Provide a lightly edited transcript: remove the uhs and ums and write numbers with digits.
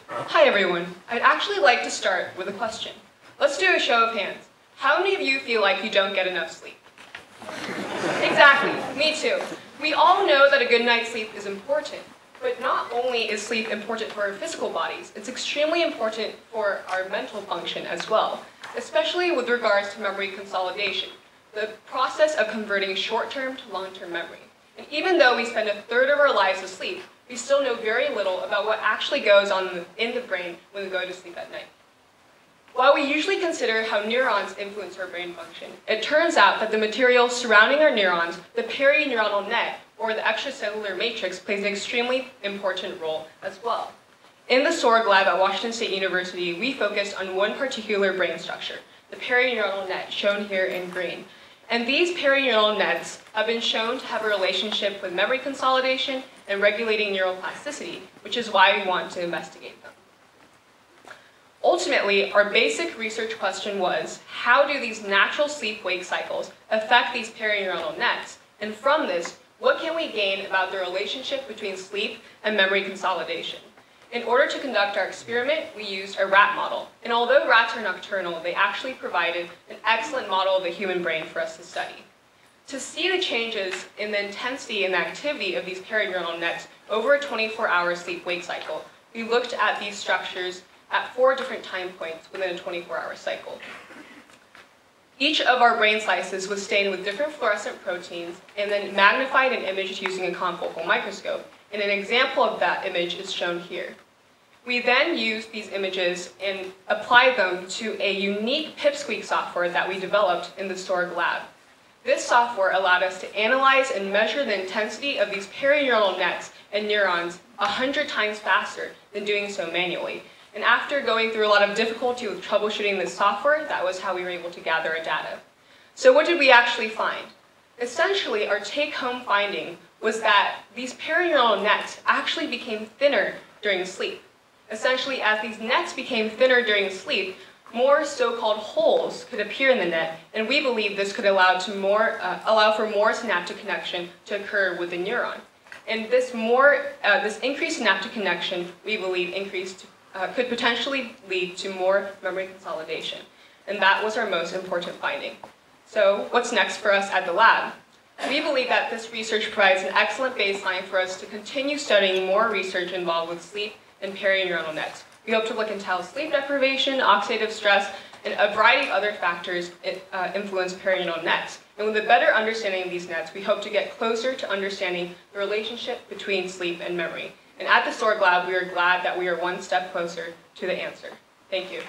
Hi everyone. I'd actually like to start with a question. Let's do a show of hands. How many of you feel like you don't get enough sleep? Exactly, me too. We all know that a good night's sleep is important, but not only is sleep important for our physical bodies, it's extremely important for our mental function as well, especially with regards to memory consolidation, the process of converting short-term to long-term memory. And even though we spend a third of our lives asleep, we still know very little about what actually goes on in the brain when we go to sleep at night. While we usually consider how neurons influence our brain function, it turns out that the material surrounding our neurons, the perineuronal net, or the extracellular matrix, plays an extremely important role as well. In the Sorg lab at Washington State University, we focused on one particular brain structure, the perineuronal net, shown here in green. And these perineural nets have been shown to have a relationship with memory consolidation and regulating neuroplasticity, which is why we want to investigate them. Ultimately, our basic research question was, how do these natural sleep-wake cycles affect these perineuronal nets? And from this, what can we gain about the relationship between sleep and memory consolidation? In order to conduct our experiment, we used a rat model. And although rats are nocturnal, they actually provided an excellent model of the human brain for us to study. To see the changes in the intensity and the activity of these perineural nets over a 24-hour sleep-wake cycle, we looked at these structures at 4 different time points within a 24-hour cycle. Each of our brain slices was stained with different fluorescent proteins and then magnified and imaged using a confocal microscope. And an example of that image is shown here. We then used these images and applied them to a unique pipsqueak software that we developed in the Sorg lab. This software allowed us to analyze and measure the intensity of these perineural nets and neurons 100 times faster than doing so manually. And after going through a lot of difficulty with troubleshooting this software, that was how we were able to gather our data. So what did we actually find? Essentially, our take-home finding was that these perineural nets actually became thinner during sleep. Essentially, as these nets became thinner during sleep, more so-called holes could appear in the net, and we believe this could allow for more synaptic connection to occur with the neuron. And this increased synaptic connection, we believe, could potentially lead to more memory consolidation. And that was our most important finding. So what's next for us at the lab? We believe that this research provides an excellent baseline for us to continue studying more research involved with sleep and perineural nets. We hope to look into how sleep deprivation, oxidative stress, and a variety of other factors influence perineural nets. And with a better understanding of these nets, we hope to get closer to understanding the relationship between sleep and memory. And at the Sorg lab, we are glad that we are one step closer to the answer. Thank you.